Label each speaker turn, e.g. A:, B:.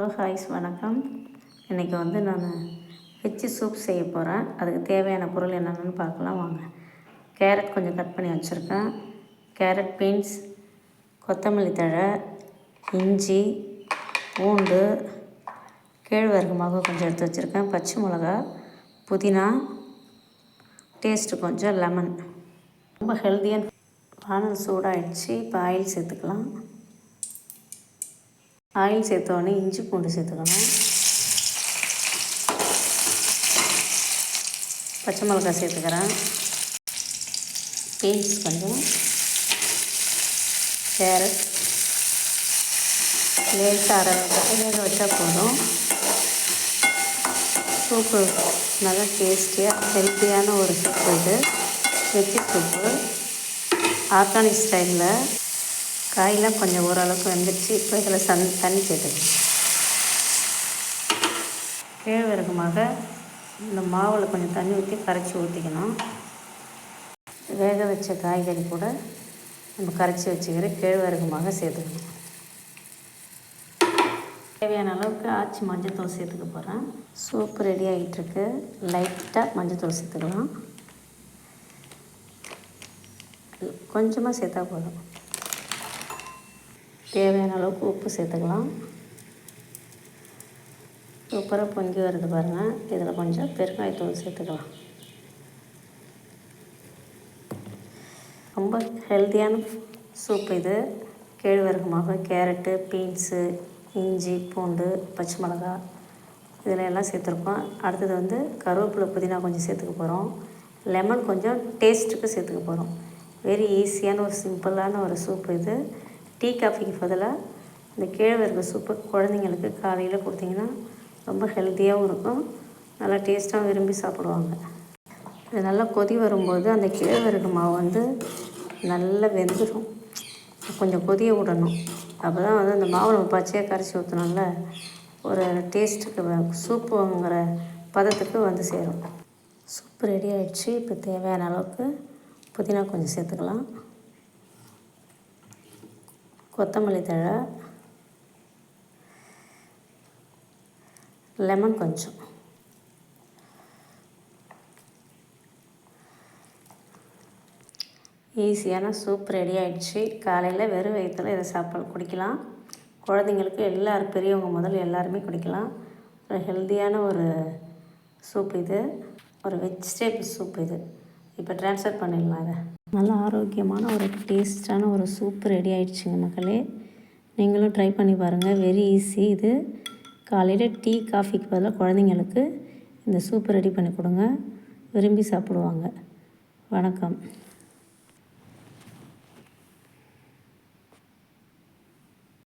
A: Hello ஹாய்ஸ் வணக்கம். இன்றைக்கி நான் வெஜ்ஜு சூப் செய்ய போகிறேன். அதுக்கு தேவையான பொருள் என்னென்னு பார்க்கலாம் வாங்க. கேரட் கொஞ்சம் கட் பண்ணி வச்சுருக்கேன். கேரட், பீன்ஸ், கொத்தமல்லி தழை, இஞ்சி, பூண்டு, கேழ்வரகு மாவு கொஞ்சம் எடுத்து வச்சுருக்கேன். பச்சை மிளகா, புதினா, டேஸ்ட்டு கொஞ்சம் லெமன். ரொம்ப ஹெல்த்தியாக. வானல் சூடாகிடுச்சு. இப்போ ஆயில் சேர்த்துக்கலாம். ஆயில் சேர்த்தோடனே இஞ்சி பூண்டு சேர்த்துக்கணும். பச்சை மிளகாய் சேர்த்துக்கிறேன். பீன்ஸ் கொஞ்சம், கேரட் லேசாக வேக வச்சா போதும். சூப்பு நல்லா டேஸ்டியாக ஹெல்த்தியான ஒரு சூப்பு. இது வெஜ்ஜு சூப்பு, ஆர்கானிக் ஸ்டைலில். காயெலாம் கொஞ்சம் ஓரளவுக்கு வெந்துடுச்சு. இப்போ இதில் தண்ணி சேர்த்துக்கணும். கேழ்வரகு மாவை இந்த மாவில் கொஞ்சம் தண்ணி ஊற்றி கரைச்சி ஊற்றிக்கணும். வேக வச்ச காய்கறி கூட நம்ம கரைச்சி வச்சுக்கிற கேழ்வரகு மாவை சேர்த்துக்கணும். தேவையான அளவுக்கு ஆச்சி மஞ்சத்தூள் சேர்த்துக்க போகிறேன். சூப்பு ரெடி ஆகிட்டுருக்கு. லைட்டாக மஞ்சத்தூள் சேர்த்துக்கலாம். கொஞ்சமாக சேர்த்தா போதும். தேவையான அளவுக்கு உப்பு சேர்த்துக்கலாம். சூப்பராக பொங்கி வருது பாருங்கள். இதில் கொஞ்சம் பெருங்காயத்தூள் சேர்த்துக்கலாம். ரொம்ப ஹெல்த்தியான சூப் இது. கேழ்வரகு மாவு, கேரட்டு, பீன்ஸு, இஞ்சி, பூண்டு, பச்சை மிளகா இதில் எல்லாம் சேர்த்துருக்கோம். அடுத்தது கருவேப்பிலை, புதினா கொஞ்சம் சேர்த்துக்க போகிறோம். லெமன் கொஞ்சம் டேஸ்ட்டுக்கு சேர்த்துக்க போகிறோம். வெரி ஈஸியான ஒரு சிம்பிளான ஒரு சூப் இது. டீ காஃபிக்கு பதிலாக இந்த கேழ்வரகு சூப்பு குழந்தைங்களுக்கு காலையில் கொடுத்திங்கன்னா ரொம்ப ஹெல்த்தியாகவும் இருக்கும். நல்லா டேஸ்ட்டாகவும் விரும்பி சாப்பிடுவாங்க. இது நல்லா கொதி வரும்போது அந்த கேழ்வரகு மாவு நல்லா வெந்துடும். கொஞ்சம் கொதிய விடணும். அப்போ தான் அந்த மாவு நம்ம பச்சையாக கரைச்சி ஊற்றணும்ல, ஒரு டேஸ்ட்டுக்கு சூப்புங்கிற பதத்துக்கு சேரும். சூப்பு ரெடி ஆகிடுச்சு. இப்போ தேவையான அளவுக்கு புதினா கொஞ்சம் சேர்த்துக்கலாம். கொத்தமல்லி தழை, லெமன் கொஞ்சம். ஈஸியான சூப் ரெடி ஆகிடுச்சு. காலையில் வெறும் வயிற்றில் இதை சாப்பாடு குடிக்கலாம். குழந்தைங்களுக்கு எல்லாரும், பெரியவங்க முதல்ல எல்லாருமே குடிக்கலாம். ஒரு ஹெல்த்தியான ஒரு சூப் இது. ஒரு வெஜிடேபிள் சூப் இது. இப்போ ட்ரான்ஸ்ஃபர் பண்ணிடலாம். இதை நல்ல ஆரோக்கியமான ஒரு டேஸ்டான ஒரு சூப் ரெடி ஆகிடுச்சுங்க மக்களே. நீங்களும் ட்ரை பண்ணி பாருங்கள். வெரி ஈஸி இது. காலையில் டீ காஃபிக்கு பதிலாக குழந்தைங்களுக்கு இந்த சூப்பு ரெடி பண்ணி கொடுங்க. விரும்பி சாப்பிடுவாங்க. வணக்கம்.